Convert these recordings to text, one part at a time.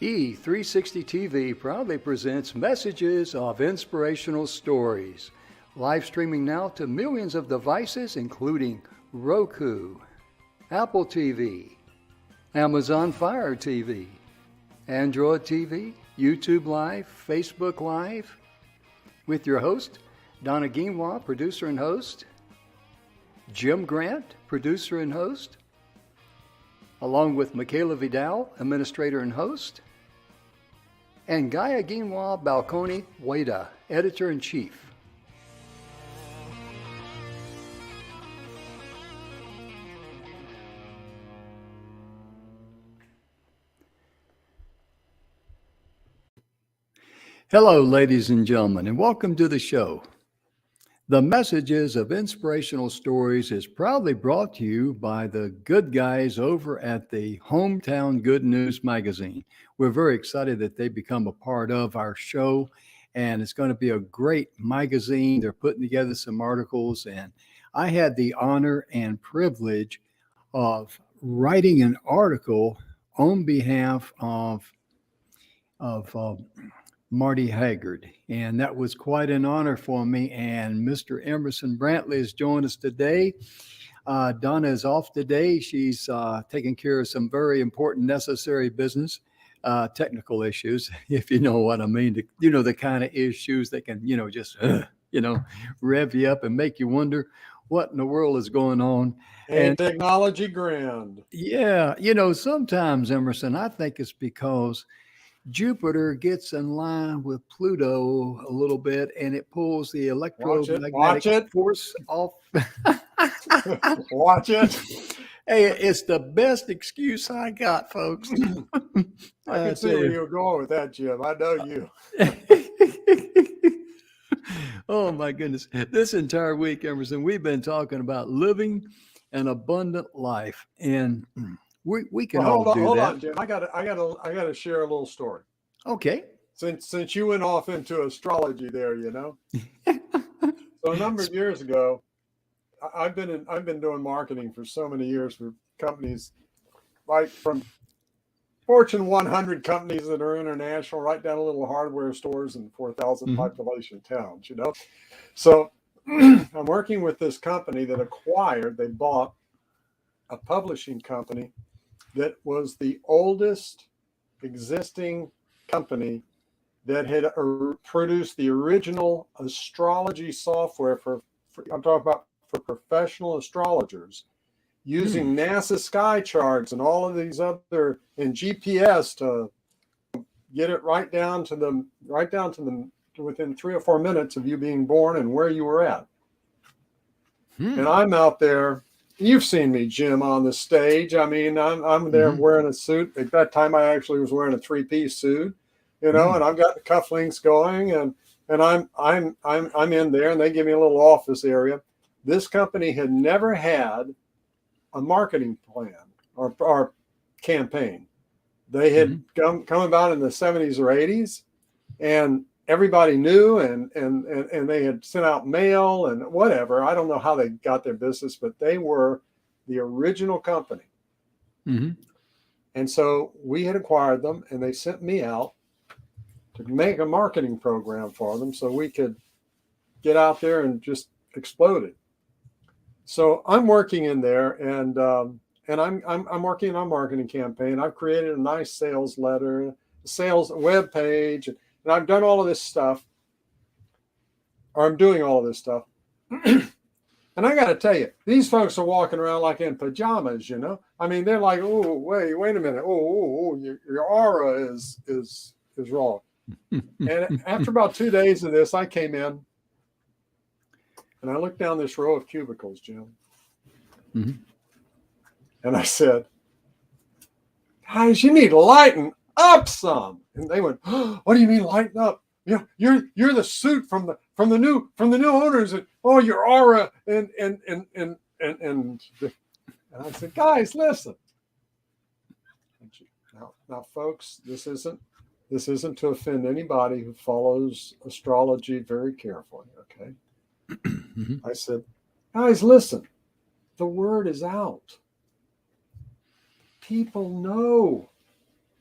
E360 TV proudly presents messages of inspirational stories. Live streaming now to millions of devices, including Roku, Apple TV, Amazon Fire TV, Android TV, YouTube Live, Facebook Live, with your host, Donna Guinwa, producer and host, Jim Grant, producer and host, along with Michaela Vidal, administrator and host, and Gaia Guinwa Balconi Wada, editor-in-chief. Hello, ladies and gentlemen, and welcome to the show. The Messages of Inspirational Stories is proudly brought to you by the good guys over at the Hometown Good News magazine. We're very excited that they become a part of our show, and it's going to be a great magazine. They're putting together some articles, and I had the honor and privilege of writing an article on behalf of Marty Haggard, and that was quite an honor for me. And Mr. Emerson Brantley has joined us today. Donna is off today. She's taking care of some very important, necessary business, technical issues, if you know what I mean. The kind of issues that can, just, rev you up and make you wonder what in the world is going on. And technology grand. Yeah. Sometimes, Emerson, I think it's because Jupiter gets in line with Pluto a little bit, and it pulls the electromagnetic force off. Watch it. Hey, it's the best excuse I got, folks. I can see where you're going with that, Jim. I know you. Oh, my goodness. This entire week, Emerson, we've been talking about living an abundant life, and we can all do that. Hold on, Jim. I gotta share a little story. Okay. Since you went off into astrology there, So a number of years ago, I've been doing marketing for so many years for companies, like from Fortune 100 companies that are international, right down to little hardware stores in 4,000 population towns. So I'm working with this company that they bought a publishing company that was the oldest existing company that had produced the original astrology software for professional astrologers, using NASA sky charts and all of these other and GPS to get it right down to the within 3 or 4 minutes of you being born and where you were at. And I'm out there. You've seen me, Jim, on the stage. I mean, I'm there wearing a suit. At that time, I actually was wearing a 3-piece suit, and I've got the cufflinks going, and I'm in there, and they give me a little office area. This company had never had a marketing plan or campaign. They had come about in the 70s or 80s, and everybody knew, and they had sent out mail and whatever. I don't know how they got their business, but they were the original company. And so we had acquired them, and they sent me out to make a marketing program for them so we could get out there and just explode it. So I'm working in there, and I'm working on a marketing campaign. I've created a nice sales letter, a sales web page, and I've done all of this stuff, or I'm doing all of this stuff. And I got to tell you, these folks are walking around like in pajamas, I mean, they're like, oh, wait a minute. Oh, your aura is wrong. And after about 2 days of this, I came in and I looked down this row of cubicles, Jim. And I said, guys, you need to lighten up some. And they went, oh, what do you mean lighten up? Yeah, you're the suit from the new owners, and your aura and I said, guys, listen. Now, folks, this isn't to offend anybody who follows astrology very carefully, okay? I said, guys, listen. The word is out. People know.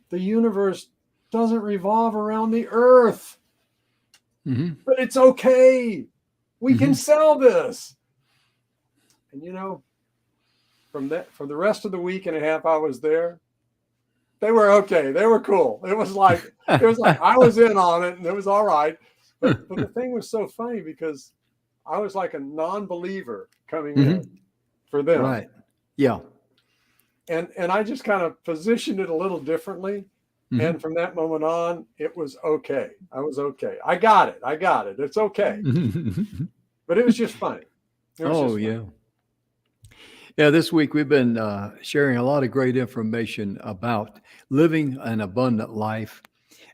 The universe doesn't revolve around the earth. Mm-hmm. But it's okay. We can sell this. And from the rest of the week and a half I was there, they were okay. They were cool. It was like I was in on it and it was all right. But the thing was so funny because I was like a non-believer coming in for them. Right. Yeah. And I just kind of positioned it a little differently. And from that moment on, it was okay. I was okay. I got it. It's okay. But it was just funny. Yeah. Yeah, this week we've been sharing a lot of great information about living an abundant life.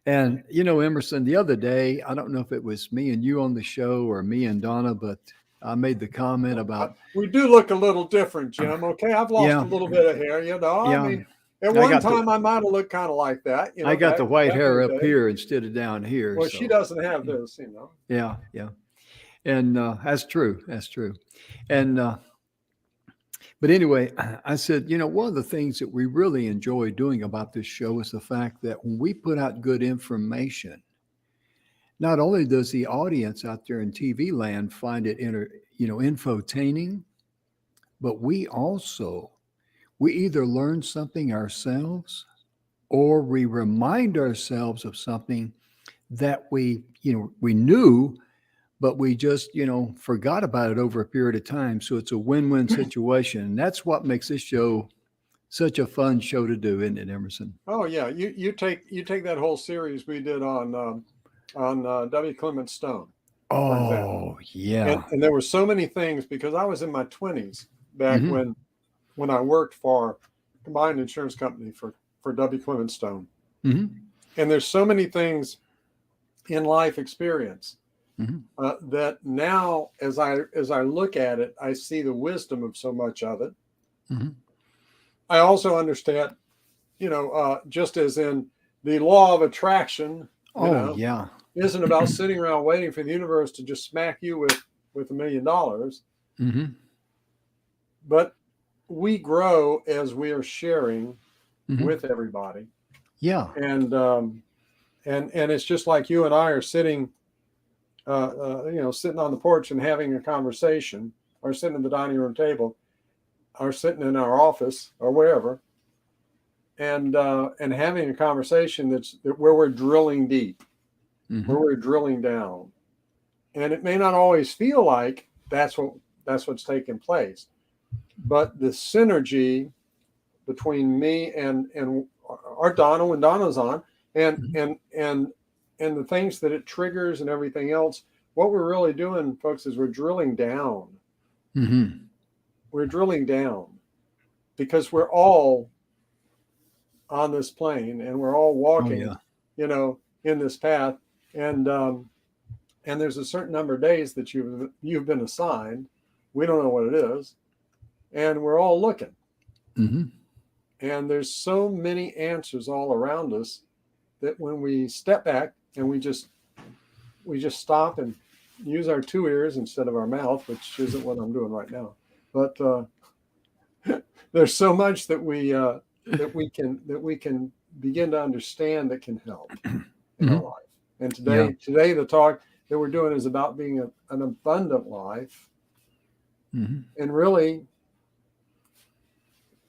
And, Emerson, the other day, I don't know if it was me and you on the show or me and Donna, but I made the comment about... We do look a little different, Jim. Okay, I've lost a little bit of hair, I mean, at one time I might have looked kind of like that. I got the white hair up here instead of down here. Well, she doesn't have this, Yeah. And that's true. And but anyway, I said, one of the things that we really enjoy doing about this show is the fact that when we put out good information, not only does the audience out there in TV land find it infotaining, but we either learn something ourselves or we remind ourselves of something that we knew, but we just, forgot about it over a period of time. So it's a win-win situation. And that's what makes this show such a fun show to do, isn't it, Emerson? Oh yeah. You take that whole series we did on W. Clement Stone. Oh yeah. And there were so many things because I was in my 20s back when I worked for a combined insurance company for W. Clement Stone. And there's so many things in life experience that now, as I look at it, I see the wisdom of so much of it. I also understand, just as in the law of attraction, isn't about sitting around waiting for the universe to just smack you with $1 million. But we grow as we are sharing with everybody. Yeah. And it's just like you and I are sitting, sitting on the porch and having a conversation, or sitting at the dining room table, or sitting in our office or wherever, and having a conversation where we're drilling deep, where we're drilling down. And it may not always feel like that's what's taking place, but the synergy between me and our Donna when Donna's on, and the things that it triggers and everything else, what we're really doing, folks, is we're drilling down. We're drilling down because we're all on this plane and we're all walking, in this path. And there's a certain number of days that you've been assigned. We don't know what it is. And we're all looking. And there's so many answers all around us that when we step back and we just stop and use our 2 ears instead of our mouth, which isn't what I'm doing right now. But there's so much that we can begin to understand that can help in our life. And today the talk that we're doing is about being an abundant life. And really,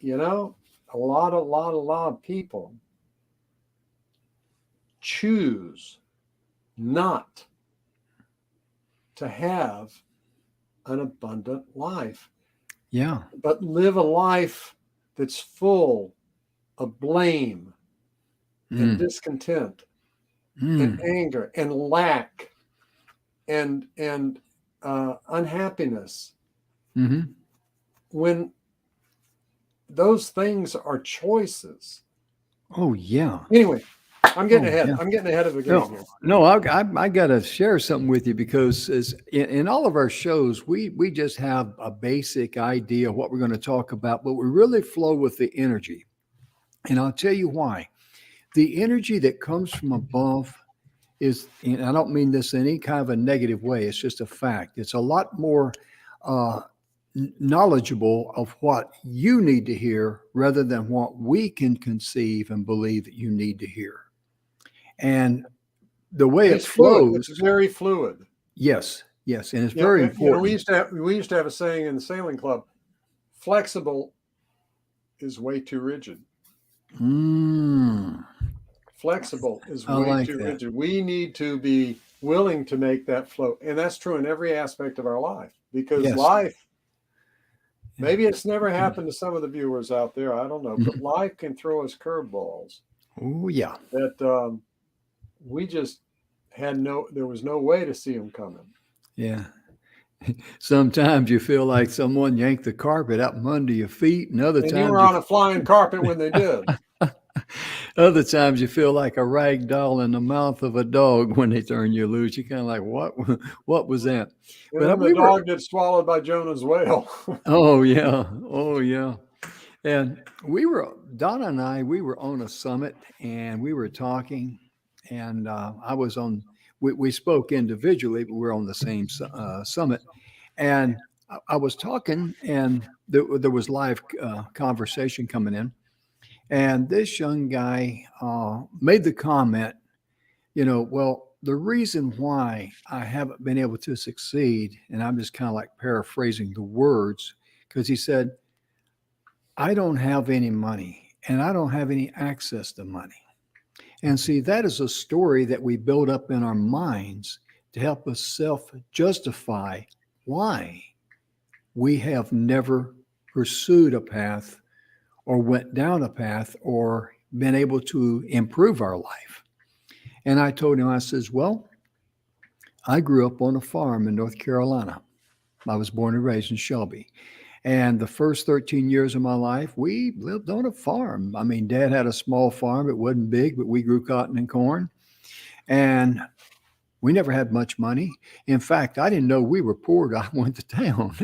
a lot of people choose not to have an abundant life. Yeah. But live a life that's full of blame and discontent and anger and lack and unhappiness. When those things are choices. Oh yeah. Anyway, I'm getting ahead. I'm getting ahead of the game here. No, I got to share something with you because in all of our shows, we just have a basic idea of what we're going to talk about, but we really flow with the energy. And I'll tell you why. The energy that comes from above is, and I don't mean this in any kind of a negative way, it's just a fact. It's a lot more knowledgeable of what you need to hear rather than what we can conceive and believe that you need to hear. And the way it It's fluid. flows, It's very fluid. yes, yes, and it's You know, very you know, important. we used to have a saying in the sailing club: flexible is way too rigid. Mm, Flexible is I way like too that. rigid. We need to be willing to make that flow, and that's true in every aspect of our life. Because Yes. life, maybe it's never happened to some of the viewers out there. I don't know, but life can throw us curveballs Oh, yeah. that we just had there was no way to see them coming. Yeah. Sometimes you feel like someone yanked the carpet out from under your feet, and And you were on a flying carpet when they did. other times you feel like a rag doll in the mouth of a dog when they turn you loose. You're kind of like, what? What was that? And But then the we were, dog gets swallowed by Jonah's whale. oh yeah, oh yeah. And Donna and I, we were on a summit and we were talking, and I was on. We spoke individually, but we're on the same summit. And I was talking, and there was live conversation coming in. And this young guy made the comment, well, the reason why I haven't been able to succeed, and I'm just kind of like paraphrasing the words, because he said, I don't have any money and I don't have any access to money. And see, that is a story that we build up in our minds to help us self justify why we have never pursued a path or went down a path or been able to improve our life. And I told him, I says, well, I grew up on a farm in North Carolina. I was born and raised in Shelby. And the first 13 years of my life, we lived on a farm. I mean, Dad had a small farm. It wasn't big, but we grew cotton and corn. And we never had much money. In fact, I didn't know we were poor till I went to town.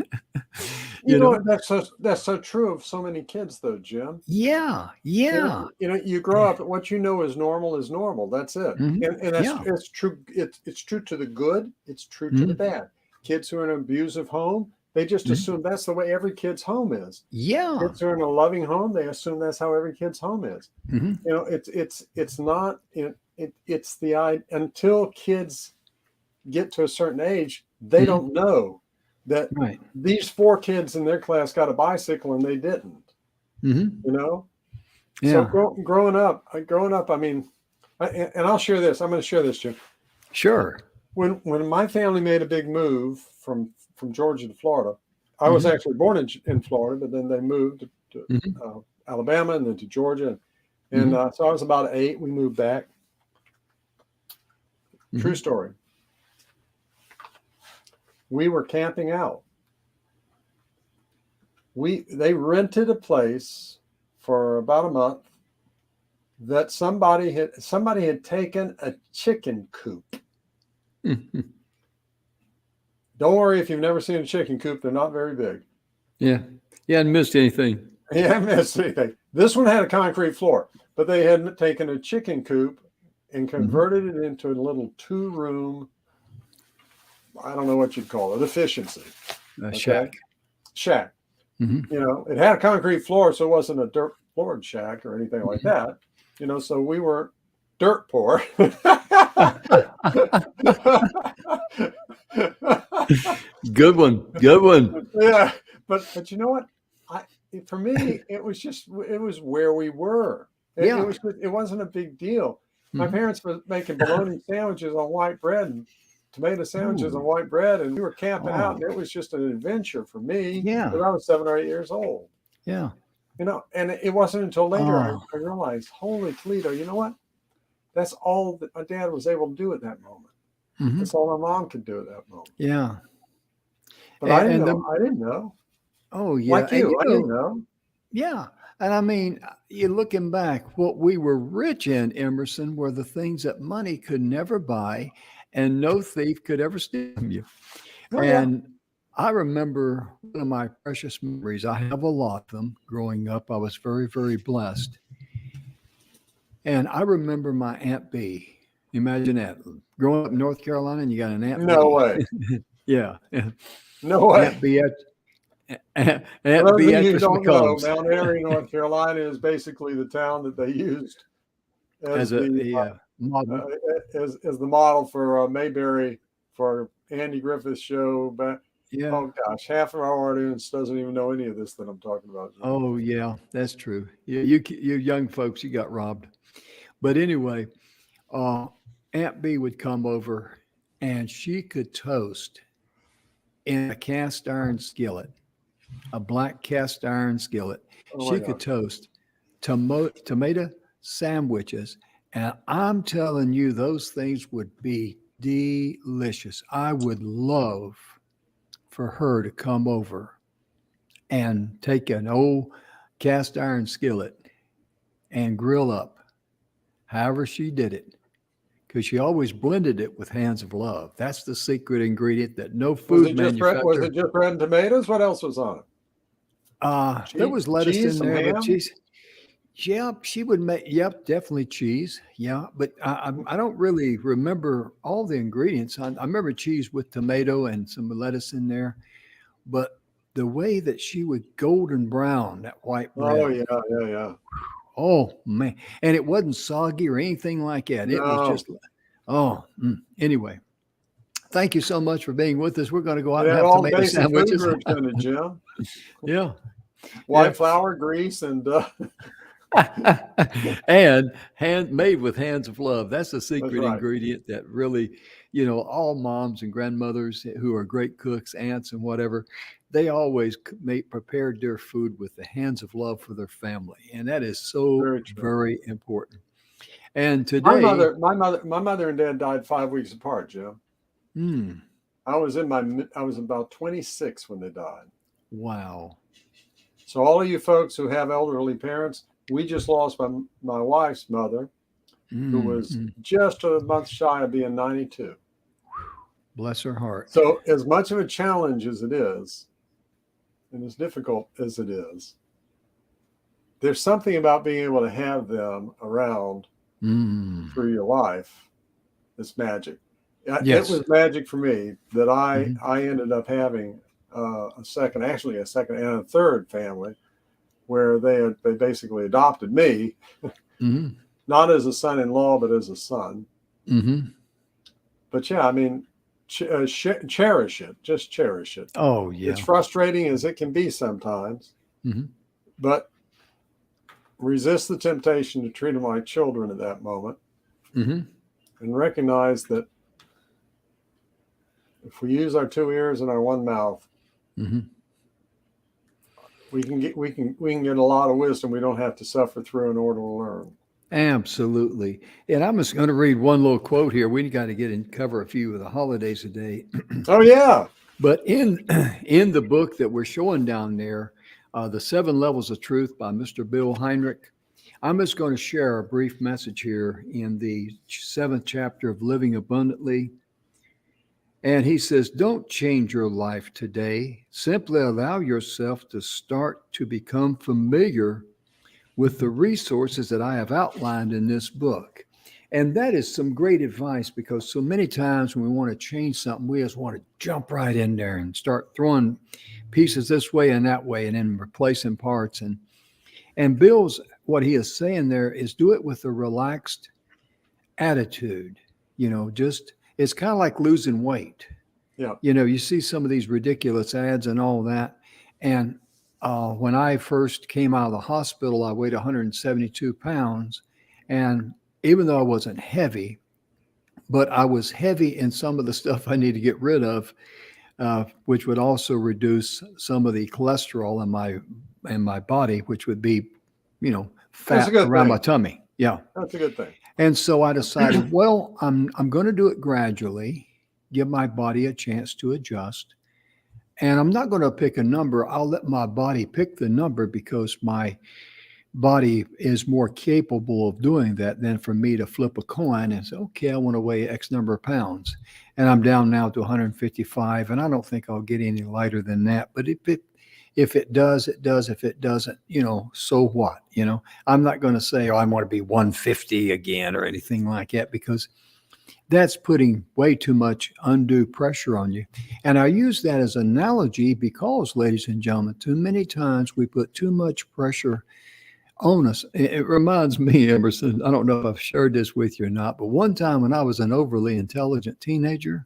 You you know know? what? That's so true of so many kids, though, Jim. Yeah, yeah. You grow up. What you know is normal is normal. That's it. Hmm. And that's Yeah. it's true. It's true to the good. It's true to Hmm. the bad. Kids who are in an abusive home, they just Hmm. assume that's the way every kid's home is. Yeah. Kids who are in a loving home, they assume that's how every kid's home is. Hmm. It's not. It's the until kids get to a certain age, they Hmm. don't know that Right. these 4 kids in their class got a bicycle and they didn't. Hmm. So Yeah. growing up, I mean, and I'll share this. I'm going to share this, Jim. Sure. When my family made a big move from Georgia to Florida, I was Hmm. actually born in Florida, but then they moved to Hmm. Alabama and then to Georgia, and Hmm. so I was about 8. We moved back. True Hmm. story. We were camping out. They rented a place for about a month that somebody had taken a chicken coop. Don't worry if you've never seen a chicken coop; they're not very big. Yeah. You hadn't missed anything. You haven't missed anything. This one had a concrete floor, but they had taken a chicken coop and converted it into a little 2-room. I don't know what you'd call it. Efficiency. Shack. Shack. Hmm. It had a concrete floor, so it wasn't a dirt floored shack or anything like that. So we were dirt poor. Good one. Good one. Yeah, but you know what? For me, it was where we were. Yeah. It wasn't a big deal. My Mhm. parents were making bologna sandwiches on white bread and tomato sandwiches on Ooh. white bread, and we were camping out, Oh, and it was just an adventure for me yeah. because I was 7 or 8 years old. Yeah. And it wasn't until later Oh. I realized, holy Toledo, you know what? That's all that my dad was able to do at that moment. Hmm. That's all my mom could do at that moment. Yeah. But I didn't And know. I didn't know. oh yeah. Like And you, I didn't know. yeah. And I mean, you're looking back, what we were rich in, Emerson, were the things that money could never buy and no thief could ever steal from you. Oh yeah. And I remember one of my precious memories. I have a lot of them growing up. I was very, very blessed. And I remember my Aunt B. Imagine that. Growing up in North Carolina and you got an Aunt No B. way. Yeah. No way. Aunt Beat Aunt For those of you who Beatrice don't know, McCombs Mount Airy, North Carolina is basically the town that they used as as a the yeah. model. As the model for Mayberry for Andy Griffith's show. But Yeah. oh gosh, half of our audience doesn't even know any of this that I'm talking about. Oh, yeah, that's true. You young folks, you got robbed. But anyway, uh, Aunt B would come over, and she could toast in a cast iron skillet, a black cast iron skillet. Oh my She could gosh. toast tomato sandwiches, and I'm telling you, those things would be delicious. I would love for her to come over and take an old cast iron skillet and grill up, however she did it, because she always blended it with hands of love. That's the secret ingredient that no Was food it was manufacturer. it just bread and tomatoes? What else was on it? There was lettuce Cheese, in some there, but ham? cheese. Yeah, she would make. Yep, definitely cheese. Yeah, but I don't really remember all the ingredients. I remember cheese with tomato and some lettuce in there, but the way that she would golden brown that white Oh bread. yeah. Oh man, and it wasn't soggy or anything like that. It was No, just, anyway. Thank you so much for being with us. We're going to go out it and had have all the tomato basic food sandwiches. groups in it, Jim. Yeah. White flour, grease, and And handmade with hands of love. That's a that's secret right. ingredient that really, all moms and grandmothers who are great cooks, aunts and whatever, they always prepared their food with the hands of love for their family. And that is so Very true. very important. And My today, mother and dad died 5 weeks apart, Jim. hmm, I was about 26 when they died. wow. So all of you folks who have elderly parents, we just lost my wife's mother, who was just a month shy of being 92. Bless her heart. So as much of a challenge as it is, and as difficult as it is, there's something about being able to have them around through your life that's magic. Yes. It was magic for me that I ended up having a second and a third family where they basically adopted me, not as a son-in-law, but as a son. But yeah, I mean, cherish it. Just cherish it. Oh, yeah. It's frustrating as it can be sometimes, but resist the temptation to treat them like children at that moment, and recognize that if we use our two ears and our one mouth, we can get a lot of wisdom we don't have to suffer through in order to learn. Absolutely. And I'm just going to read one little quote here. We got to get and cover a few of the holidays today. Oh yeah. But in the book that we're showing down there, The 7 Levels of Truth by Mr. Bill Heinrich, I'm just going to share a brief message here in the 7th chapter of Living Abundantly. And he says, don't change your life today. Simply allow yourself to start to become familiar with the resources that I have outlined in this book. And that is some great advice, because so many times when we want to change something, we just want to jump right in there and start throwing pieces this way and that way and then replacing parts. And Bill's, what he is saying there is do it with a relaxed attitude. Just, it's kind of like losing weight. Yeah. You see some of these ridiculous ads and all that. And when I first came out of the hospital, I weighed 172 pounds. And even though I wasn't heavy, but I was heavy in some of the stuff I need to get rid of, which would also reduce some of the cholesterol in my body, which would be, fat around my tummy. Yeah. That's a good thing. And so I decided, well, I'm going to do it gradually, give my body a chance to adjust. And I'm not going to pick a number. I'll let my body pick the number, because my body is more capable of doing that than for me to flip a coin and say, okay, I want to weigh X number of pounds. And I'm down now to 155. And I don't think I'll get any lighter than that. But if it does, it does. If it doesn't, so what? I'm not going to say, I want to be 150 again or anything like that, because that's putting way too much undue pressure on you. And I use that as an analogy because, ladies and gentlemen, too many times we put too much pressure Honest, it reminds me, Emerson, I don't know if I've shared this with you or not, but one time when I was an overly intelligent teenager,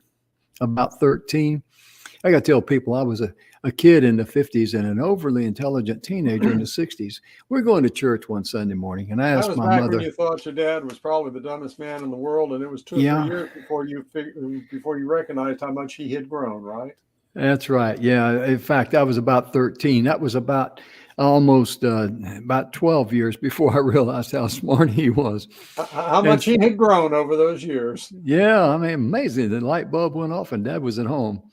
about 13, I got to tell people I was a kid in the 50s and an overly intelligent teenager in the 60s. We're going to church one Sunday morning, and I That asked was my back when mother, you thought your dad was probably the dumbest man in the world, and it was 2 or 3 yeah, years before you recognized how much he had grown, right? that's right. Yeah. In fact, I was about 13. That was about almost about 12 years before I realized how smart he was. How And much he had grown over those years. yeah, I mean, amazing. The light bulb went off and dad was at home.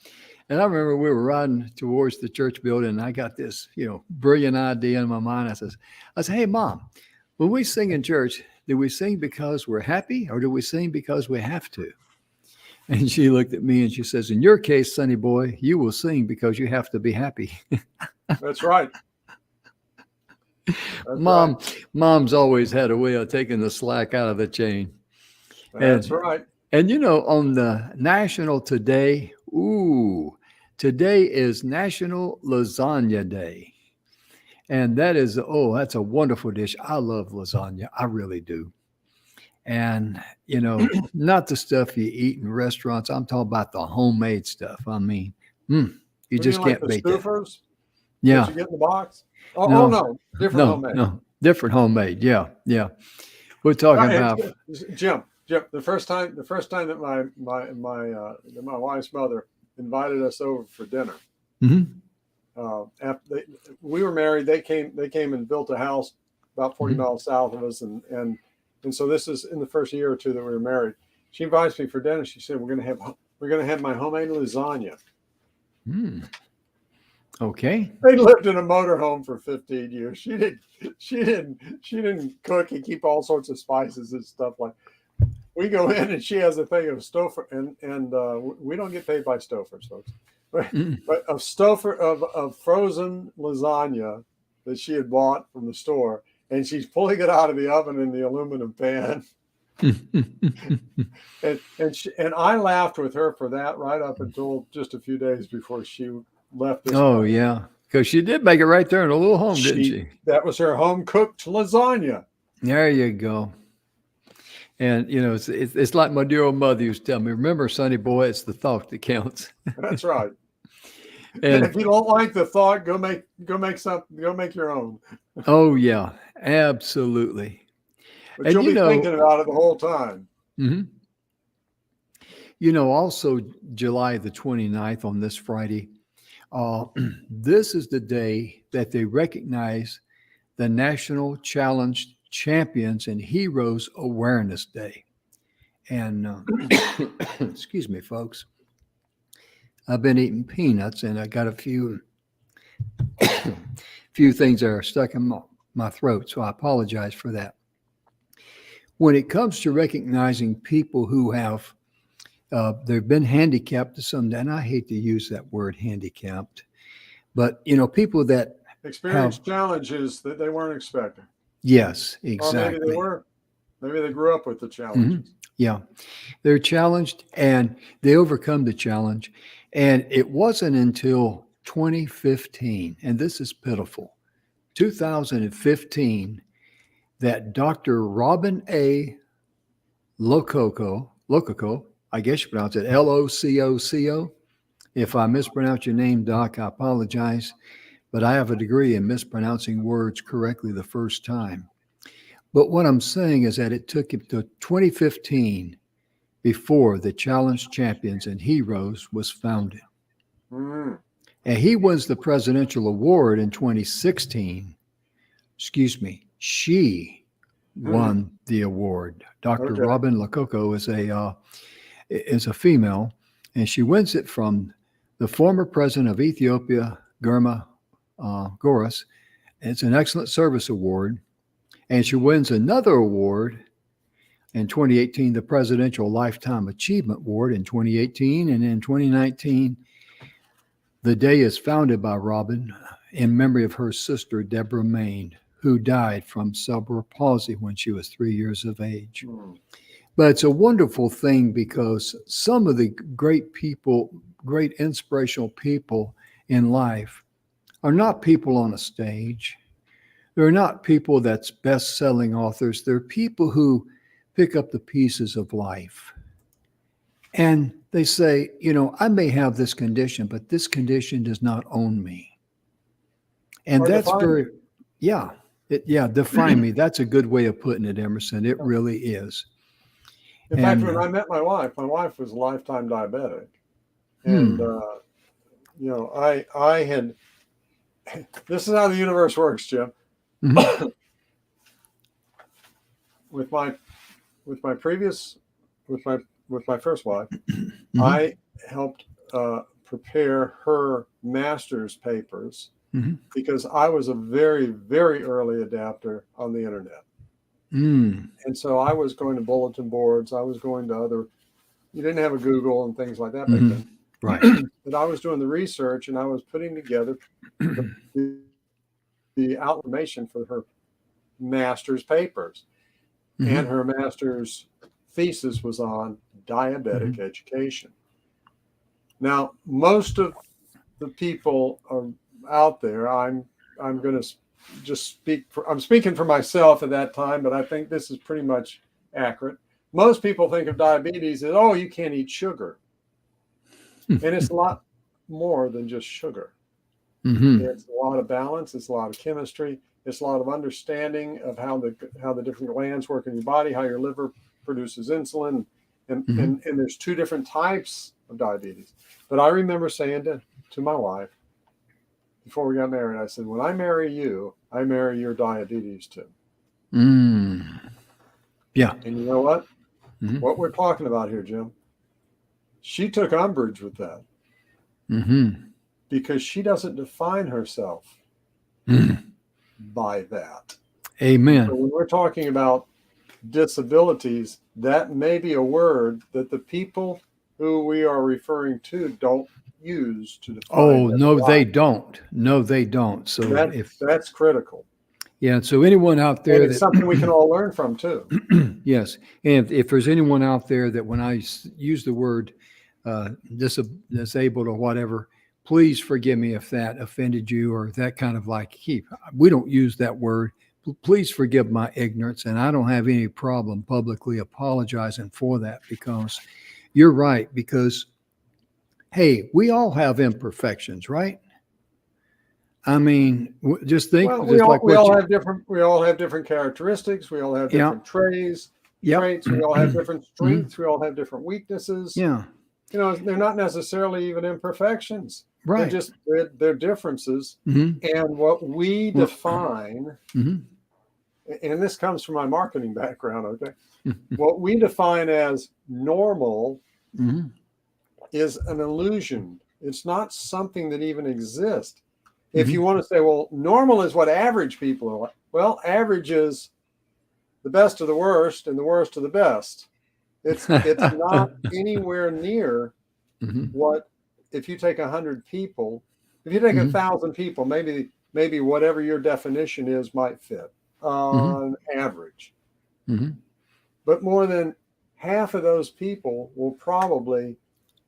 And I remember we were riding towards the church building and I got this, brilliant idea in my mind. I said, hey, Mom, when we sing in church, do we sing because we're happy or do we sing because we have to? And she looked at me and she says, in your case, sonny boy, you will sing because you have to be happy. That's right. That's Mom, right. Mom's always had a way of taking the slack out of the chain. That's And right. and on the national today, today is National Lasagna Day. And that's a wonderful dish. I love lasagna. I really do. And, not the stuff you eat in restaurants. I'm talking about the homemade stuff. I mean, you You mean just like can't the beat that. stoufers that Yeah. you get in the box? Oh No, no, different no, homemade. no. Different homemade. Yeah. Yeah. We're talking Hey, about, Jim, the first time that my wife's mother invited us over for dinner. mhm, After we were married, they came and built a house about 40 mhm. miles south of us, and so this is in the first year or two that we were married. She invites me for dinner. She said we're gonna have my homemade lasagna. Mm, okay. They lived in a motorhome for 15 years. She didn't cook and keep all sorts of spices and stuff like. We go in and she has a thing of Stouffer, and we don't get paid by Stouffer's, folks, Mm. but of Stouffer of frozen lasagna that she had bought from the store, and she's pulling it out of the oven in the aluminum pan, and I laughed with her for that right up until just a few days before she left this Oh, planet. yeah. Because she did make it right there in a little home, didn't she? That was her home cooked lasagna. There you go. And, it's like my dear old mother used to tell me, remember, sonny boy, it's the thought that counts. That's right. And if And, you don't like the thought, go make your own. oh, yeah, absolutely. But And, you'll be thinking about it the whole time. mhm. Also July the 29th on this Friday, this is the day that they recognize the National Challenge Champions and Heroes Awareness Day. And excuse me, folks, I've been eating peanuts and I got a few things that are stuck in my throat, so I apologize for that. When it comes to recognizing people who have they've been handicapped to some, and I hate to use that word handicapped, but people that Experience challenges that they weren't expecting. yes, Or maybe exactly. they were. Maybe they grew up with the Mhm. challenges. Yeah, they're challenged and they overcome the challenge. And it wasn't until 2015, and this is pitiful, 2015, that Dr. Robin A. Lococo, I guess you pronounce it Lococo. If I mispronounce your name, Doc, I apologize, but I have a degree in mispronouncing words correctly the first time. But what I'm saying is that it took him to 2015 before the Challenge Champions and Heroes was founded. Mm. And he wins the presidential award in 2016. Excuse me, she won the award. Dr. Okay. Robin Lococo is a female, and she wins it from the former president of Ethiopia, Germa Goras. It's an excellent service award, and she wins another award in 2018, the Presidential Lifetime Achievement Award in 2018, and in 2019, the day is founded by Robin in memory of her sister, Deborah Main, who died from cerebral palsy when she was 3 years of age. Mm. But it's a wonderful thing because some of the great people, great inspirational people in life are not people on a stage. They're not people that's best-selling authors. They're people who pick up the pieces of life. And they say, I may have this condition, but this condition does not own me. And Or that's define very, you. define me. That's a good way of putting it, Emerson. It really is. In fact, And when I met my wife was a lifetime diabetic. And, I had, this is how the universe works, Jim. Mhm. with my first wife, Mhm. I helped prepare her master's papers Mhm. because I was a very, very early adapter on the internet. Mm. And so I was going to bulletin boards. I was going to you didn't have a Google and things like that back Mhm. then. Right. But I was doing the research and I was putting together the information for her master's papers. Mhm. And her master's thesis was on diabetic education. Now, most of the people are out there. I'm going to just I'm speaking for myself at that time, but I think this is pretty much accurate. Most people think of diabetes as, oh, you can't eat sugar. And it's a lot more than just sugar. Mhm. It's a lot of balance. It's a lot of chemistry. It's a lot of understanding of how the different glands work in your body, how your liver produces insulin, and there's two different types of diabetes. But I remember saying to my wife before we got married, I said, when I marry you, I marry your diabetes too. Mm. Yeah. And you know what? Mhm. What we're talking about here, Jim, she took umbrage with that Mhm. because she doesn't define herself Mhm. by that. So Amen. when we're talking about disabilities, that may be a word that the people who we are referring to don't use to define Oh, their no, they life. don't. No, they don't. So That's critical. so anyone out And there it's something we can all learn from too. yes, and if there's anyone out there that when I use the word disabled or whatever, please forgive me if that offended you or that kind of we don't use that word. Please forgive my ignorance, and I don't have any problem publicly apologizing for that because you're right. Because hey, we all have imperfections, right? I mean, just think, Well, just like we what all you, have different characteristics. We all have yeah, different traits. yep, We all have different Mhm. strengths. We all have different weaknesses. Yeah, They're not necessarily even imperfections. They're right. just they're differences. Mhm. And what we Well, define, mhm. and this comes from my marketing background, okay? What we define as normal Mhm. is an illusion. It's not something that even exists. If you Mhm. want to say, well, normal is what average people are like, well, average is the best of the worst and the worst of the best. It's not anywhere near Mhm. what if you take 100 people, if you take Mhm. 1,000 people, maybe whatever your definition is might fit Mhm. on average. Mhm. But more than half of those people will probably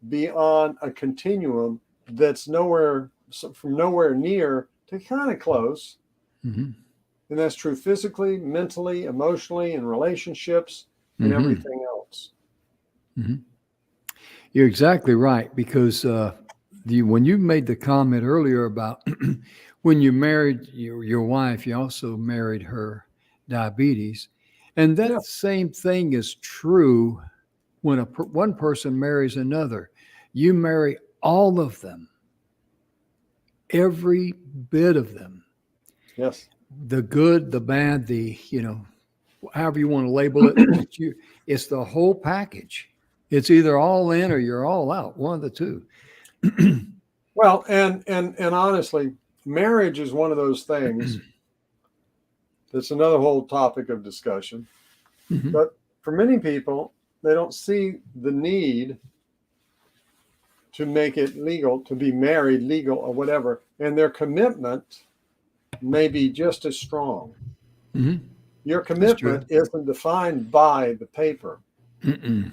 be on a continuum that's from nowhere near to kind of close. Mhm. And that's true physically, mentally, emotionally, in relationships, and Mhm. everything else. Mhm. You're exactly right because when you made the comment earlier about when you married your wife, you also married her diabetes, and Yeah. that same thing is true when one person marries another. You marry all of them, every bit of them, Yes. the good, the bad, however you want to label it. It's the whole package. It's either all in or you're all out. One of the two. Well, and honestly, marriage is one of those things that's another whole topic of discussion. Mhm. But for many people, they don't see the need to make it legal, to be married legal or whatever. And their commitment may be just as strong. Mhm. Your That's true. commitment isn't defined by the paper. Mm-mm.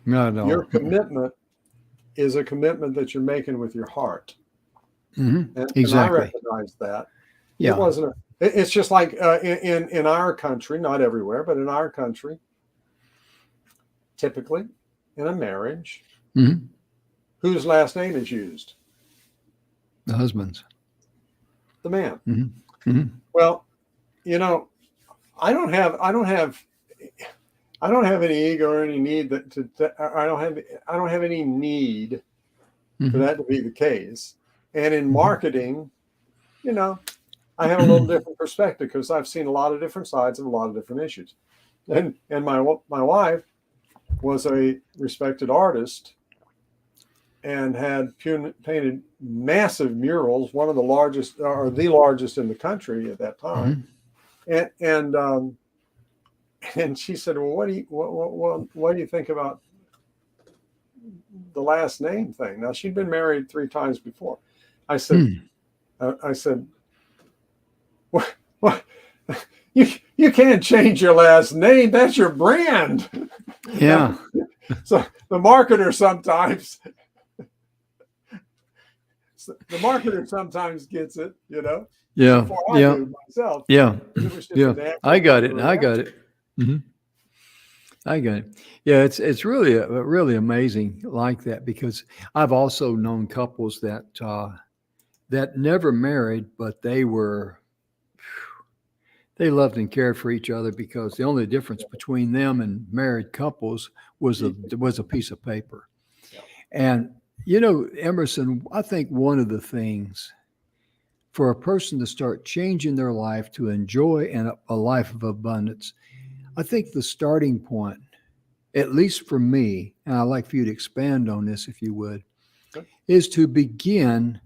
Not at Your all. commitment is a commitment that you're making with your heart. Mhm. And I Exactly. recognize that. It Yeah. wasn't It's just like in our country, not everywhere, but in our country, typically in a marriage, Mm-hmm. whose last name is used? The husband's. The man. Mm-hmm. Mm-hmm. Well, you know, I don't have any ego or any need I don't have any need for that to be the case. And in marketing, you know, I have a little different perspective because I've seen a lot of different sides of a lot of different issues. And my wife was a respected artist and had painted massive murals, one of the largest or the largest in the country at that time. And she said, "Well, what do you think about the last name thing?" Now she'd been married 3 times before. I said, what? You can't change your last name. That's your brand. Yeah. So the marketer sometimes gets it, you know. Yeah. Before I do myself. Yeah. It was just Yeah. I got it. Mm-hmm. I got it. Yeah, it's really really amazing like that, because I've also known couples that that never married, but they loved and cared for each other, because the only difference between them and married couples was a piece of paper. Yeah. And Emerson, I think one of the things for a person to start changing their life to enjoy a life of abundance, I think the starting point, at least for me, and I'd like for you to expand on this if you would, is to begin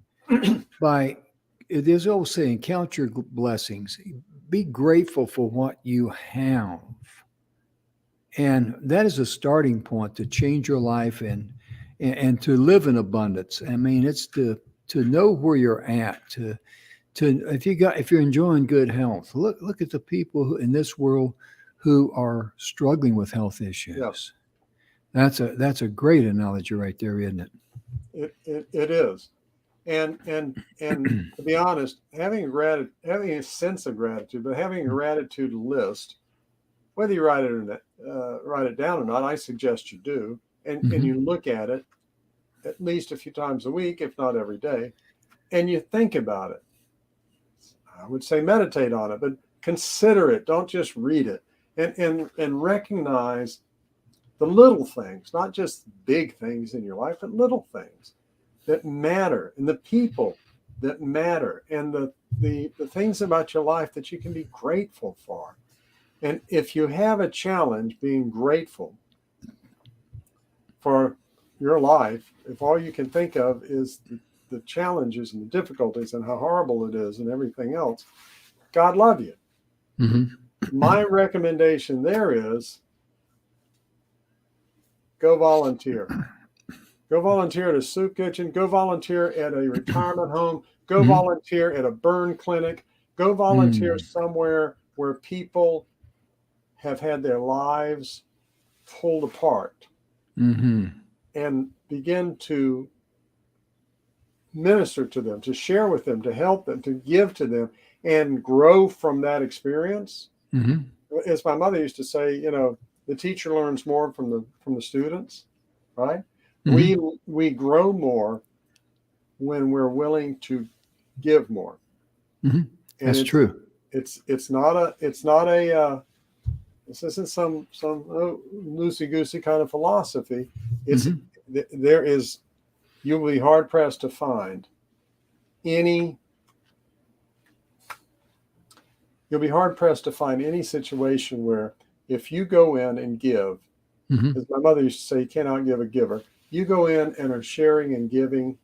by, there's old saying, count your blessings. Be grateful for what you have. And that is a starting point to change your life and to live in abundance. I mean, it's to know where you're at, to if you're enjoying good health, look at the people in this world who are struggling with health issues. Yeah. That's a great analogy right there, isn't it? It is. And to be honest, having a sense of gratitude, but having a gratitude list, whether you write it down or not, I suggest you do, and you look at it at least a few times a week, if not every day, and you think about it. I would say meditate on it, but consider it. Don't just read it, and recognize the little things, not just big things in your life, but little things that matter, and the people that matter, and the things about your life that you can be grateful for. And if you have a challenge being grateful for your life, if all you can think of is the challenges and the difficulties and how horrible it is and everything else, God love you. Mm-hmm. My recommendation there is go volunteer. Go volunteer at a soup kitchen. Go volunteer at a retirement home. Go volunteer at a burn clinic. Go volunteer somewhere where people have had their lives pulled apart, and begin to minister to them, to share with them, to help them, to give to them, and grow from that experience. As my mother used to say, the teacher learns more from the students, right? We grow more when we're willing to give more. And that's true. This isn't some loosey-goosey kind of philosophy. You'll be hard pressed to find any situation where, if you go in and give, as my mother used to say, you can't outgive a giver. You go in and are sharing and giving,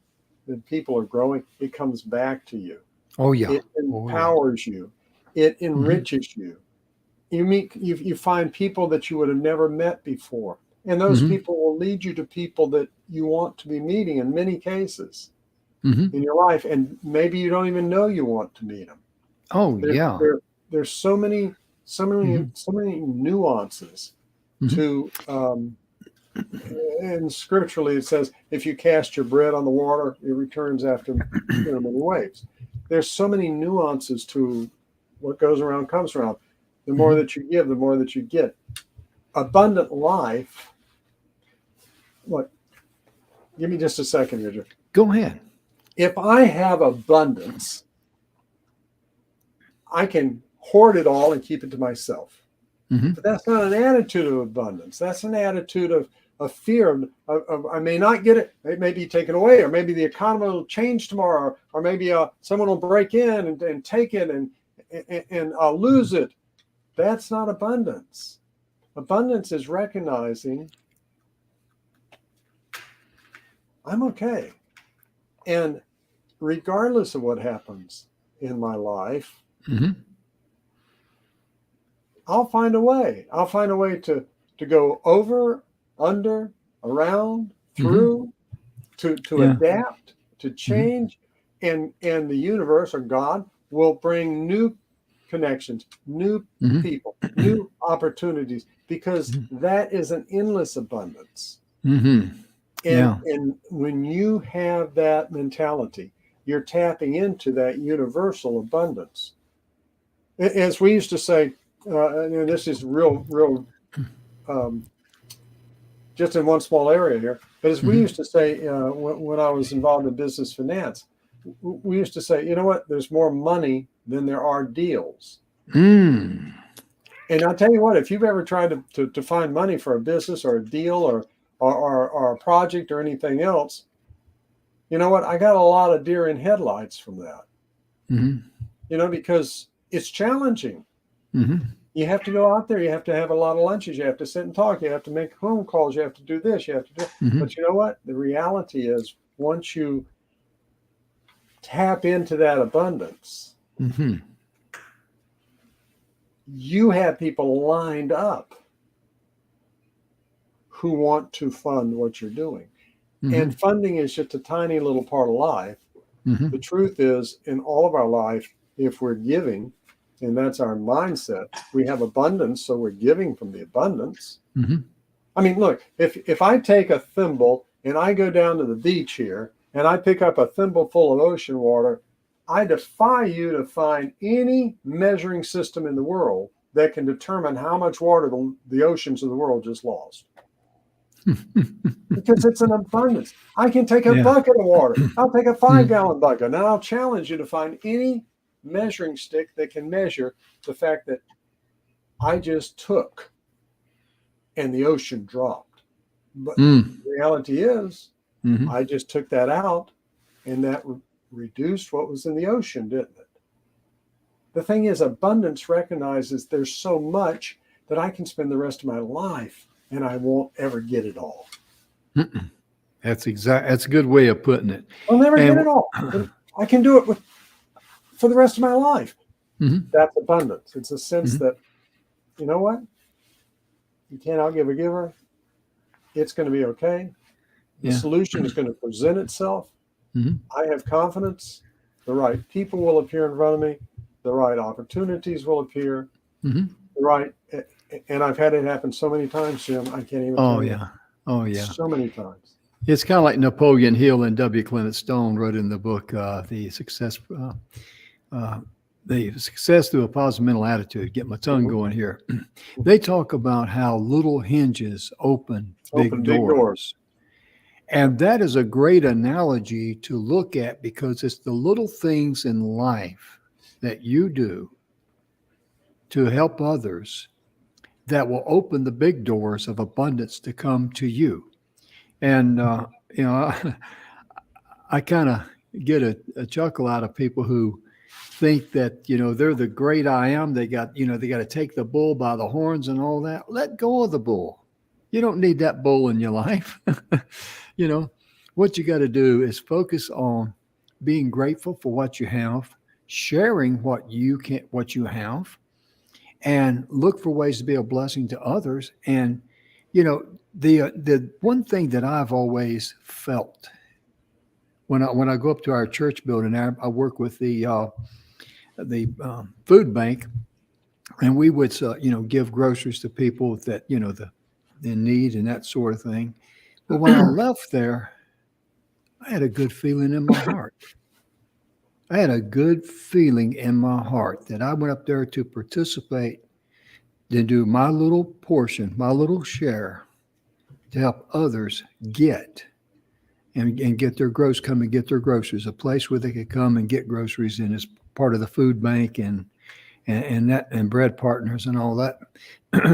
and people are growing, it comes back to you. Oh yeah. It empowers you. It enriches you. You find people that you would have never met before. And those people will lead you to people that you want to be meeting in many cases in your life. And maybe you don't even know you want to meet them. Oh, There's so many nuances to, and scripturally it says, if you cast your bread on the water, it returns after many waves. There's so many nuances to what goes around comes around. The more that you give, the more that you get. Abundant life. Look, give me just a second, Richard. Go ahead. If I have abundance, I can hoard it all and keep it to myself. But that's not an attitude of abundance. That's an attitude of fear. Of I may not get it. It may be taken away, or maybe the economy will change tomorrow, or maybe someone will break in and take it, and I'll lose it. That's not abundance. Abundance is recognizing I'm okay. And regardless of what happens in my life, I'll find a way. I'll find a way to go over, under, around, through, to adapt, to change, and the universe or God will bring new connections, new people, new opportunities, because that is an endless abundance. And when you have that mentality, you're tapping into that universal abundance. As we used to say, and this is real, just in one small area here, but as we used to say when I was involved in business finance, we used to say, you know what, there's more money than there are deals. And I'll tell you what, if you've ever tried to find money for a business or a deal or a project or anything else, you know what, I got a lot of deer in headlights from that. You know, because it's challenging. You have to go out there. You have to have a lot of lunches. You have to sit and talk. You have to make phone calls. You have to do this. You have to do. But you know what? The reality is, once you tap into that abundance, you have people lined up who want to fund what you're doing. And funding is just a tiny little part of life. The truth is, in all of our life, if we're giving, and that's our mindset, we have abundance, so we're giving from the abundance. I mean, look, if I take a thimble and I go down to the beach here and I pick up a thimble full of ocean water, I defy you to find any measuring system in the world that can determine how much water the oceans of the world just lost. Because it's an abundance. I can take a bucket of water. I'll take a 5-gallon bucket, and I'll challenge you to find any measuring stick that can measure the fact that I just took and the ocean dropped. But the reality is, I just took that out, and that reduced what was in the ocean, didn't it? The thing is, abundance recognizes there's so much that I can spend the rest of my life and I won't ever get it all. That's a good way of putting it. I'll never get it all. I can do it for the rest of my life. That's abundance. It's a sense that, you know what? You can't outgive a giver. It's going to be okay. The solution is going to present itself. I have confidence. The right people will appear in front of me. The right opportunities will appear. The right, and I've had it happen so many times, Jim. I can't even. Oh yeah. So many times. It's kind of like Napoleon Hill and W. Clement Stone wrote in the book, The Success Through a Positive Mental Attitude. Get my tongue going here. They talk about how little hinges open big doors. And that is a great analogy to look at, because it's the little things in life that you do to help others that will open the big doors of abundance to come to you. And, you know, I kind of get a chuckle out of people who think that, you know, they're the great I am. They got to take the bull by the horns and all that. Let go of the bull. You don't need that bull in your life. You know, what you got to do is focus on being grateful for what you have, sharing what you have, and look for ways to be a blessing to others. And, you know, the one thing that I've always felt when I go up to our church building, I work with the food bank, and we would, give groceries to people that, you know, in need and that sort of thing. But when I left there, I had a good feeling in my heart. I had a good feeling in my heart that I went up there to participate, to do my little portion, my little share to help others get and get their come and get their groceries, a place where they could come and get groceries and as part of the food bank and bread partners and all that.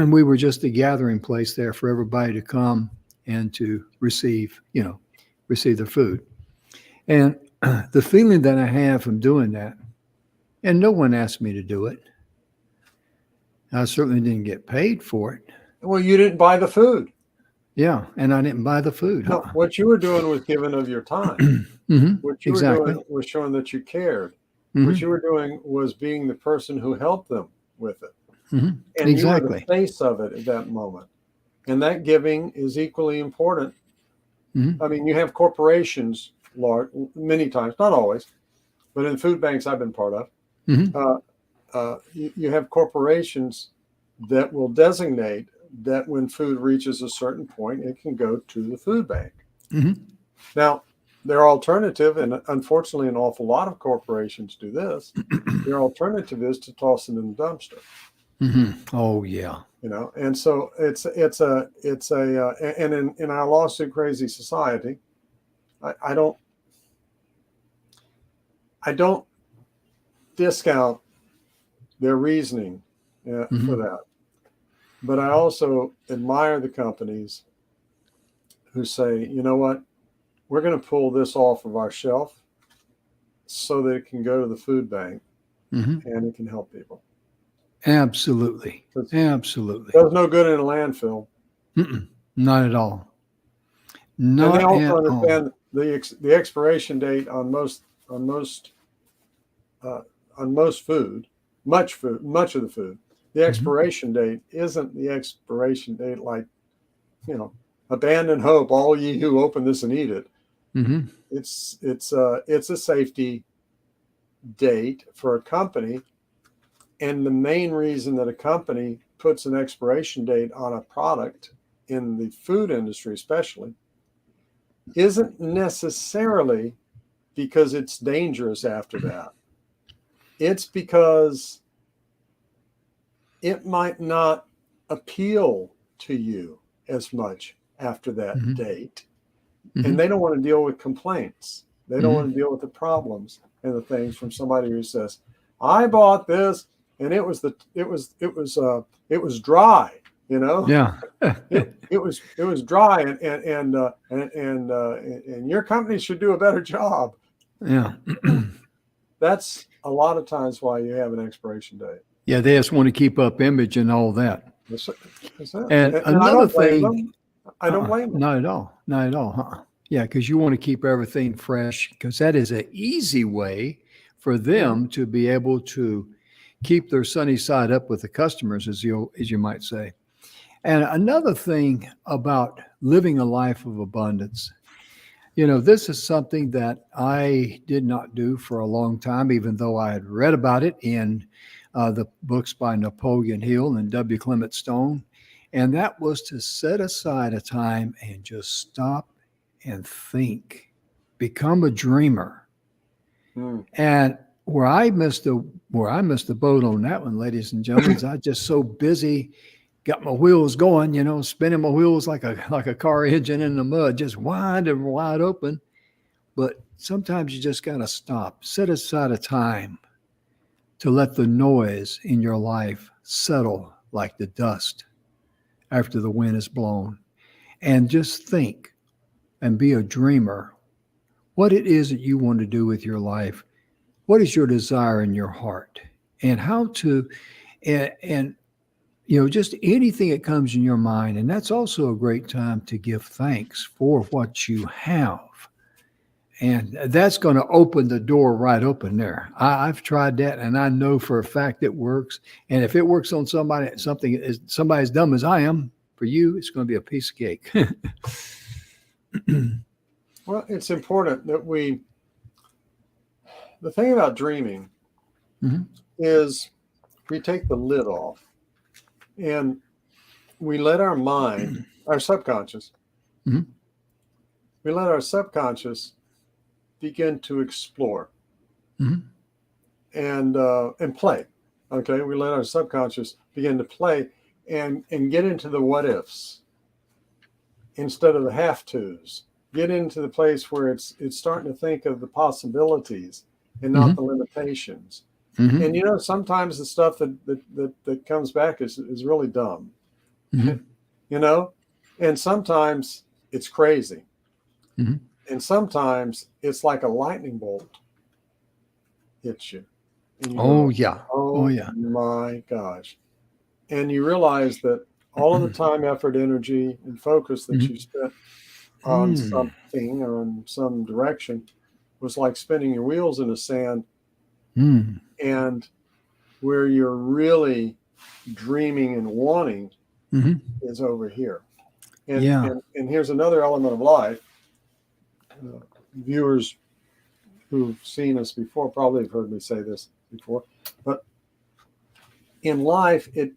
We were just a gathering place there for everybody to come and to receive their food. And the feeling that I have from doing that, and no one asked me to do it. I certainly didn't get paid for it. Well, you didn't buy the food. Yeah, and I didn't buy the food. No, what you were doing was giving of your time. Mm-hmm. What you were doing was showing that you cared. Mm-hmm. What you were doing was being the person who helped them with it. Mm-hmm. And Exactly. you were the face of it at that moment. And that giving is equally important. Mm-hmm. I mean, you have corporations, many times, not always, but in food banks I've been part of, you have corporations that will designate that when food reaches a certain point, it can go to the food bank. Mm-hmm. Now, their alternative, and unfortunately an awful lot of corporations do this, their alternative is to toss it in the dumpster. Mm-hmm. Oh, yeah. And so it's and in our lawsuit crazy society, I don't discount their reasoning for that. But I also admire the companies who say, you know what, we're going to pull this off of our shelf so that it can go to the food bank and it can help people. Absolutely. Absolutely. There's no good in a landfill. Not at all. Not and they also understand the expiration date on most food, much of the food. The expiration date isn't the expiration date like, abandon hope, all ye who open this and eat it. It's a safety date for a company. And the main reason that a company puts an expiration date on a product in the food industry, especially, isn't necessarily because it's dangerous after that. It's because it might not appeal to you as much after that date. And they don't want to deal with complaints. They don't want to deal with the problems and the things from somebody who says, I bought this and it was dry, Yeah. it was dry and your company should do a better job. Yeah. That's a lot of times why you have an expiration date. Yeah, they just want to keep up image and all that. And another thing, I don't blame them. Not at all. Not at all. Huh? Yeah, because you want to keep everything fresh, because that is an easy way for them to be able to keep their sunny side up with the customers, as you might say. And another thing about living a life of abundance, this is something that I did not do for a long time, even though I had read about it in the books by Napoleon Hill and W. Clement Stone. And that was to set aside a time and just stop and think, become a dreamer. And where I missed the boat on that one, ladies and gentlemen, is I just so busy, got my wheels going, spinning my wheels like a car engine in the mud, just wide open. But sometimes you just got to stop, set aside a time to let the noise in your life settle like the dust after the wind is blown, and just think and be a dreamer what it is that you want to do with your life. What is your desire in your heart, and how to, and just anything that comes in your mind. And that's also a great time to give thanks for what you have. And that's going to open the door right open there. I've tried that, and I know for a fact it works. And if it works on somebody as dumb as I am, for you, it's going to be a piece of cake. Well, it's important that the thing about dreaming is we take the lid off and we let our mind, our subconscious, we let our subconscious begin to explore. Mhm. and play. Okay, we let our subconscious begin to play and get into the what ifs instead of the have tos. Get into the place where it's starting to think of the possibilities and not the limitations. Mhm. And sometimes the stuff that comes back is really dumb. Mhm. And sometimes it's crazy. Mhm. And sometimes it's like a lightning bolt hits you. And you Oh go, yeah. Oh oh yeah. my gosh. And you realize that all of the time, effort, energy, and focus that Mhm. you spent on Mm. something or in some direction was like spinning your wheels in the sand. Mm. And where you're really dreaming and wanting Mhm. is over here. And Yeah. and here's another element of life. Viewers who've seen us before probably have heard me say this before, but in life, it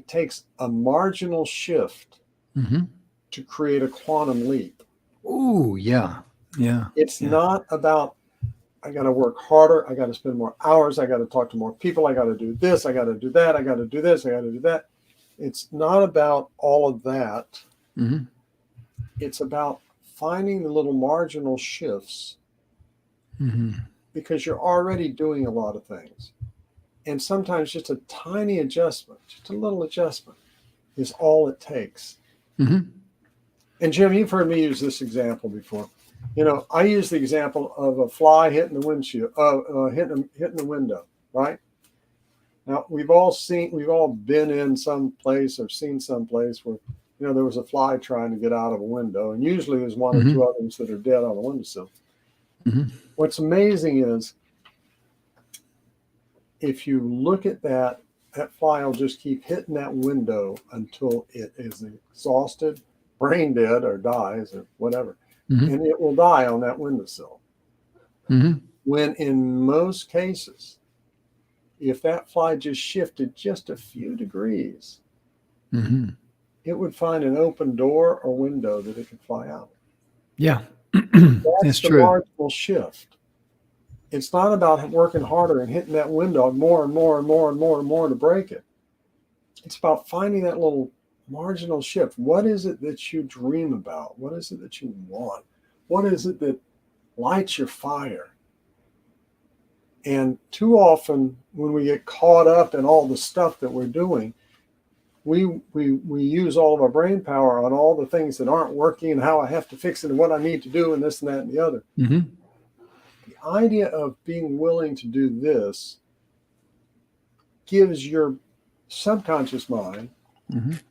takes a marginal shift Mhm. to create a quantum leap. Oh yeah. Yeah. It's Yeah. not about I got to work harder, I got to spend more hours, I got to talk to more people, I got to do this, I got to do that, I got to do this, I got to do that. It's not about all of that. Mhm. It's about finding the little marginal shifts Mhm. because you're already doing a lot of things. And sometimes just a tiny adjustment, just a little adjustment is all it takes. Mhm. And Jim, you've heard me use this example before. I use the example of a fly hitting the windshield, hitting the window, right? Now we've all been in some place or seen some place where, there was a fly trying to get out of a window, and usually there's one or two Mhm. others that are dead on the windowsill. Mhm. What's amazing is if you look at that fly will just keep hitting that window until it is exhausted, brain dead, or dies, or whatever. Mhm. And it will die on that windowsill. Mhm. When in most cases, if that fly just shifted just a few degrees, Mhm. it would find an open door or window that it could fly out. Yeah. That's That's the true. marginal shift. It's not about working harder and hitting that window more and more and more and more and more to break it. It's about finding that little marginal shift. What is it that you dream about? What is it that you want? What is it that lights your fire? And too often, when we get caught up in all the stuff that we're doing, we use all of our brain power on all the things that aren't working and how I have to fix it and what I need to do and this and that and the other. Mhm. The idea of being willing to do this gives your subconscious mind, Mhm.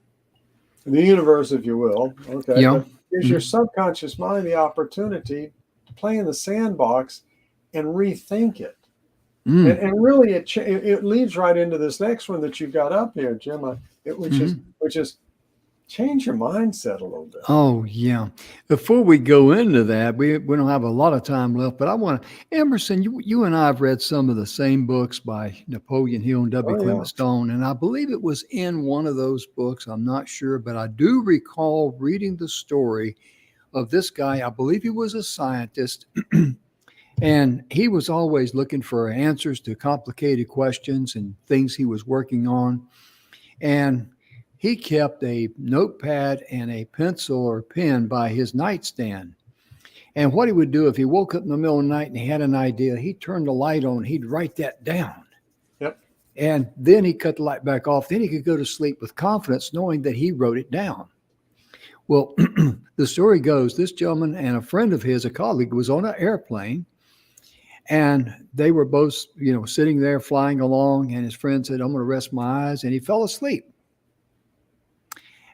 the universe, if you will, okay, Yeah. but gives your Mhm. subconscious mind the opportunity to play in the sandbox and rethink it. And, Mm. and really, it leads right into this next one that you've got up here, Jim, which is Mhm. change your mindset a little bit. Oh, yeah. Before we go into that, we don't have a lot of time left, but I want to, Emerson, you and I have read some of the same books by Napoleon Hill and W. Oh yeah, Clement Stone, and I believe it was in one of those books. I'm not sure, but I do recall reading the story of this guy. I believe he was a scientist, and he was always looking for answers to complicated questions and things he was working on. And he kept a notepad and a pencil or pen by his nightstand. And what he would do if he woke up in the middle of the night and he had an idea, he'd turn the light on, he'd write that down. yep. And then he cut the light back off. Then he could go to sleep with confidence, knowing that he wrote it down. Well, the story goes this gentleman and a friend of his, a colleague, was on an airplane, and they were both, sitting there flying along. And his friend said, "I'm going to rest my eyes." And he fell asleep.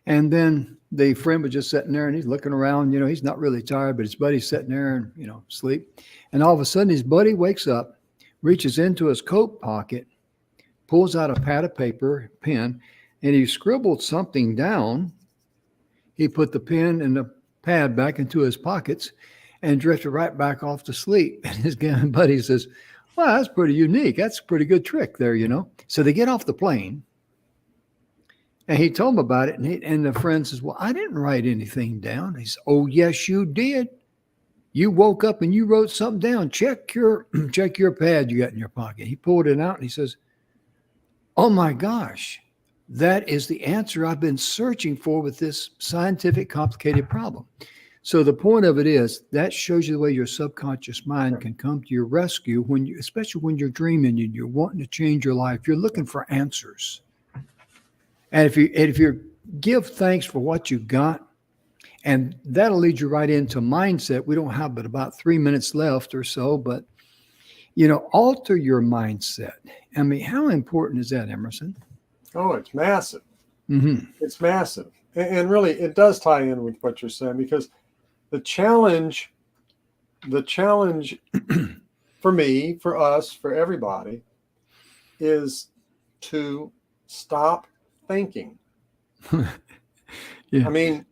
And then the friend was just sitting there and he's looking around. He's not really tired, but his buddy's sitting there and, sleep. And all of a sudden, his buddy wakes up, reaches into his coat pocket, pulls out a pad of paper, pen, and he scribbled something down. He put the pen and the pad back into his pockets and drifted right back off to sleep. And his buddy says, "Well, that's pretty unique. That's a pretty good trick there." So they get off the plane. And he told him about it, and the friend says, "Well, I didn't write anything down." He said, "Oh, yes, you did. You woke up and you wrote something down. Check your pad you got in your pocket. He pulled it out and he says, oh my gosh, that is the answer I've been searching for with this scientific, complicated problem. So the point of it is that shows you the way your subconscious mind can come to your rescue especially when you're dreaming and you're wanting to change your life. You're looking for answers. And if you give thanks for what you got, and that'll lead you right into mindset. We don't have but about 3 minutes left or so, but alter your mindset. I mean, how important is that, Emerson? Oh, it's massive. Mm-hmm. It's massive. And really, it does tie in with what you're saying, because the challenge for me, for us, for everybody, is to stop thinking. Yeah. I mean,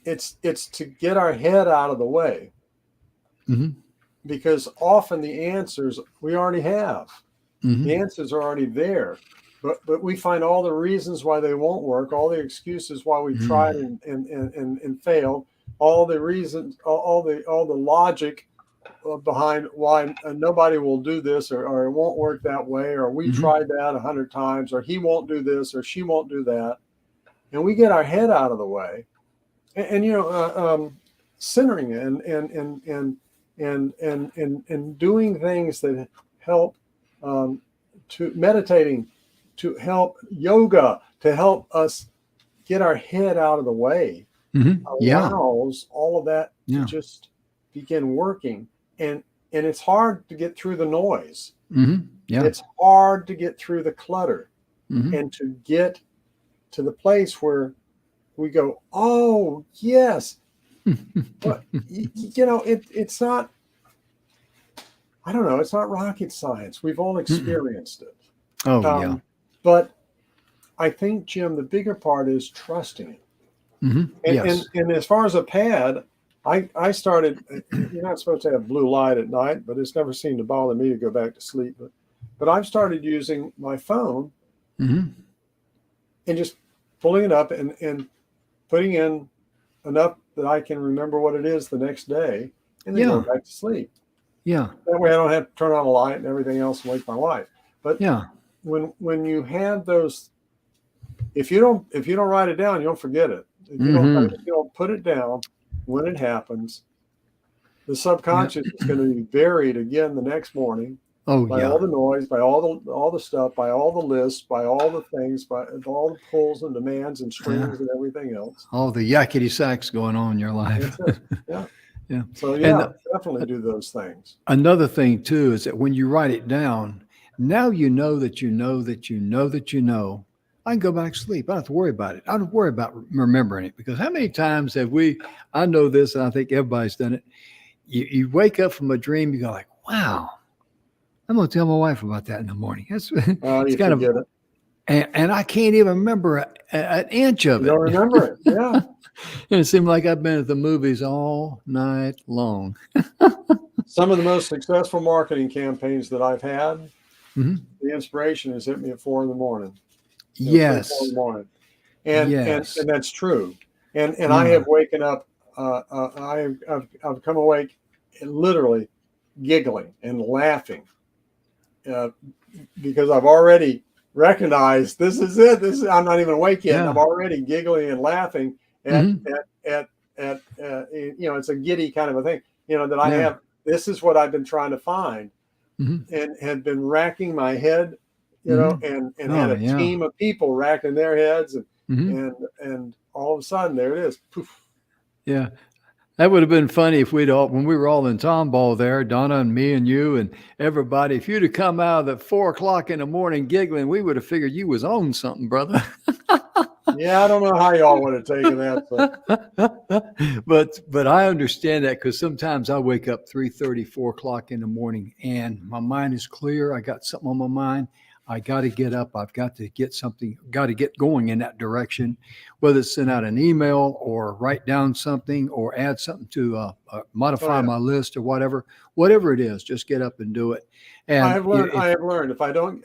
it's to get our head out of the way. Mm-hmm. Because often the answers we already have. Mm-hmm. The answers are already there. But we find all the reasons why they won't work, all the excuses why we tried and failed, all the reasons, all the logic behind why nobody will do this, or it won't work that way, or we tried that 100 times, or he won't do this, or she won't do that. And we get our head out of the way. And centering and doing things that help, to meditating, to help yoga, to help us get our head out of the way, allows all of that to just begin working. And it's hard to get through the noise. Mm-hmm. Yeah. It's hard to get through the clutter, Mm-hmm. and to get to the place where we go, oh yes. But it's not, I don't know, it's not rocket science. We've all experienced it. Oh, But I think, Jim, the bigger part is trusting it. Mm-hmm. And as far as a pad, I started, you're not supposed to have blue light at night, but it's never seemed to bother me to go back to sleep. But I've started using my phone and just pulling it up and putting in enough that I can remember what it is the next day, and then go back to sleep. Yeah. That way I don't have to turn on a light and everything else and wake my wife. But when you have those, if you don't write it down, you'll forget it. If you don't put it down when it happens, the subconscious is going to be buried again the next morning. By all the noise, by all the stuff, by all the lists, by all the things, by all the pulls and demands and strings and everything else. All the yakety sacks going on in your life. Yeah. Yeah. So definitely do those things. Another thing too is that when you write it down, now you know that you know that you know that you know. I can go back to sleep. I don't have to worry about it. I don't worry about remembering it, because how many times have I know this, and I think everybody's done it. You wake up from a dream, you go like, wow, I'm going to tell my wife about that in the morning. It's kind of, and I can't even remember an inch of it. You don't remember it. Yeah. And it seemed like I've been at the movies all night long. Some of the most successful marketing campaigns that I've had, the inspiration has hit me at 4 a.m. Yes. 4 a.m. And that's true. And I have waken up. I've come awake literally giggling and laughing because I've already recognized this is it. I'm not even awake yet. And I'm already giggling and laughing at it's a giddy kind of a thing. That I have. This is what I've been trying to find, and had been racking my head. And had a team of people racking their heads, and all of a sudden there it is. Poof. Yeah. That would have been funny if when we were all in Tomball there, Donna and me and you and everybody, if you'd have come out at 4 o'clock in the morning giggling, we would have figured you was on something, brother. Yeah, I don't know how y'all would have taken that. But I understand that, because sometimes I wake up 3:30, 4 o'clock in the morning and my mind is clear. I got something on my mind. I got to get up. I've got to get something, got to get going in that direction, whether it's send out an email or write down something or add something to modify my list or whatever it is, just get up and do it. And I have learned if I don't,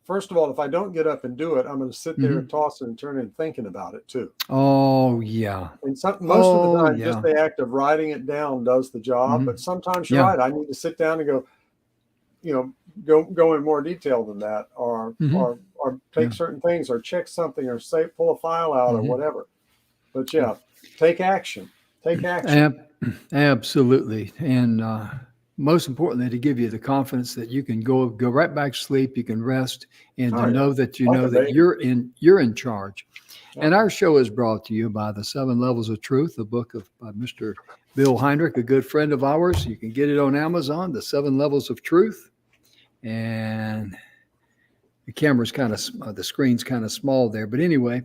first of all, if I don't get up and do it, I'm going to sit there and tossing and turning and thinking about it too. Oh yeah. And most of the time, just the act of writing it down does the job. But sometimes you're right. I need to sit down and go in more detail than that, or take certain things, or check something, or pull a file out, or whatever. But take action. Take action. Absolutely. And most importantly, to give you the confidence that you can go right back to sleep, you can rest, and to know that you're in charge. And our show is brought to you by The 7 Levels of Truth, a book by Mr. Bill Heinrich, a good friend of ours. You can get it on Amazon, The 7 Levels of Truth. And the screen's kind of small there. But anyway,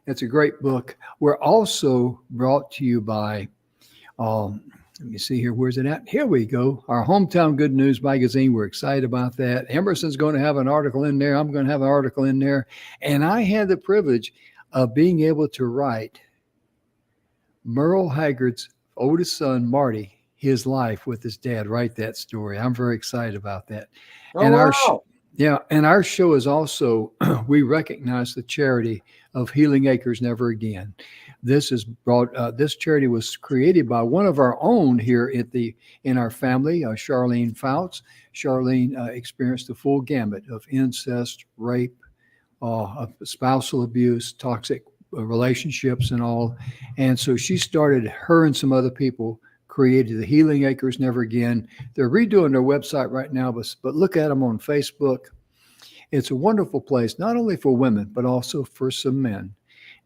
it's a great book. We're also brought to you by, let me see here. Where's it at? Here we go. Our Hometown Good News magazine. We're excited about that. Emerson's going to have an article in there. I'm going to have an article in there. And I had the privilege of being able to write Merle Haggard's oldest son, Marty, his life with his dad, write that story. I'm very excited about that. And our show is also, we recognize the charity of Healing Acres Never Again. This charity was created by one of our own here in our family, Charlene Fouts. Charlene experienced the full gamut of incest, rape, spousal abuse, toxic relationships and all. And so she started, her and some other people created the Healing Acres Never Again. They're redoing their website right now, but look at them on Facebook. It's a wonderful place, not only for women, but also for some men.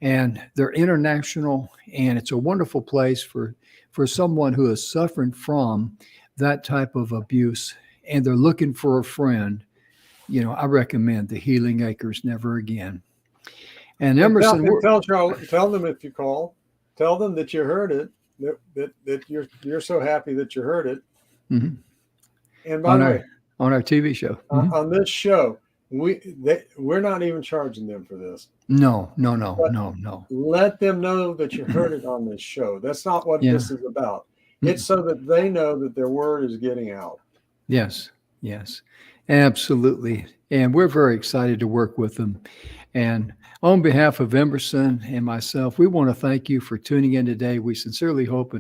And they're international, and it's a wonderful place for someone who is suffering from that type of abuse, and they're looking for a friend. I recommend the Healing Acres Never Again. And Emerson, tell them if you call, tell them that you heard it, that you're so happy that you heard it. And by the way, on our TV show, on this show, we're not even charging them for this. No. Let them know that you heard it on this show. That's not what this is about. It's so that they know that their word is getting out. Yes, absolutely. And we're very excited to work with them. And on behalf of Emerson and myself, we want to thank you for tuning in today. We sincerely hope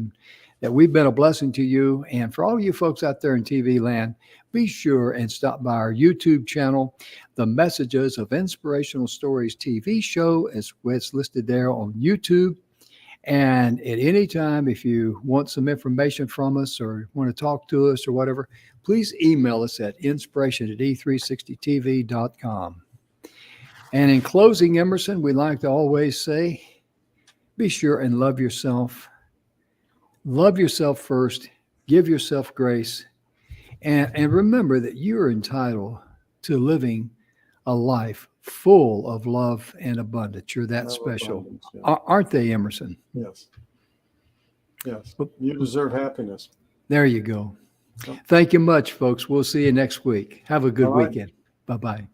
that we've been a blessing to you. And for all you folks out there in TV land, be sure and stop by our YouTube channel, The Messages of Inspirational Stories TV show, as it's listed there on YouTube. And at any time, if you want some information from us or want to talk to us or whatever, please email us at inspiration@e360tv.com. And in closing, Emerson, we like to always say, be sure and love yourself. Love yourself first. Give yourself grace. And remember that you're entitled to living a life full of love and abundance. You're that special. Aren't they, Emerson? Yes. You deserve happiness. There you go. Thank you much, folks. We'll see you next week. Have a good weekend. Bye-bye.